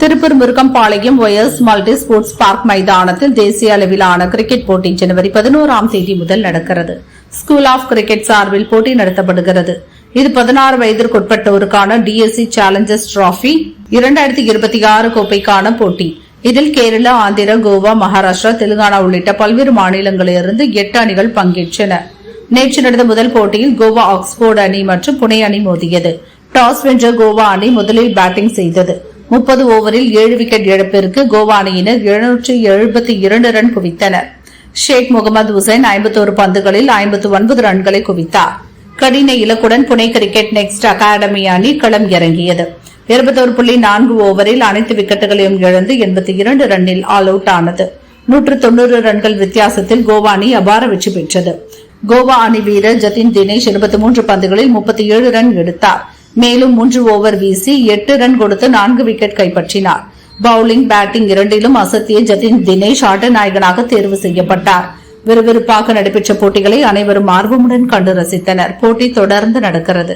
Tiruppur Murugampalayam wires multi sports park மைதானத்தில் தேசிய அளவிலான கிரிக்கெட் போட்டி ஜனவரி 11ஆம் தேதி முதல் நடக்கிறது. ஸ்கூல் ஆஃப் கிரிக்கெட் சார்பில் போட்டி நடத்தப்படுகிறது. இது 16 வயதிற்குட்பட்டோருக்கான டிஎஸ்சி சேலஞ்சர்ஸ் டிராபி 2026 கோப்பைக்கான போட்டி. இதில் கேரளா, ஆந்திரா, கோவா, மகாராஷ்டிரா, தெலுங்கானா உள்ளிட்ட பல்வேறு மாநிலங்களிலிருந்து 8 அணிகள் பங்கேற்றன. நேற்று நடந்த முதல் போட்டியில் கோவா ஆக்ஸ்போர்ட் அணி மற்றும் புனே அணி மோதியது. டாஸ் வென்ற கோவா அணி முதலில் பேட்டிங் செய்தது. 30 ஓவரில் 7 விக்கெட் இழப்பிற்கு கோவா அணியினர் 772 ரன் குவித்தனர். ஷேக் முகமது உசைன் 51 பந்துகளில் 59 ரன்களை குவித்தார். கடின இலக்குடன் புனே கிரிக்கெட் நெக்ஸ்ட் அகாடமி அணி களம் இறங்கியது. 21.4 ஓவரில் அனைத்து விக்கெட்டுகளையும் இழந்து 82 ரன்னில் ஆல் அவுட் ஆனது. 190 ரன்கள் வித்தியாசத்தில் கோவா அணி அபார வெற்றி பெற்றது. கோவா அணி வீரர் ஜதின் தினேஷ் 23 பந்துகளில் 37 ரன் எடுத்தார். மேலும் 3 ஓவர் வீசி 8 ரன் கொடுத்து 4 விக்கெட் கைப்பற்றினார். பவுலிங், பேட்டிங் இரண்டிலும் அசத்திய ஜதின் தினேஷ் ஆட்ட நாயகனாக தேர்வு செய்யப்பட்டார். விறுவிறுப்பாக நடைபெற்ற போட்டிகளை அனைவரும் ஆர்வமுடன் கண்டு ரசித்தனர். போட்டி தொடர்ந்து நடக்கிறது.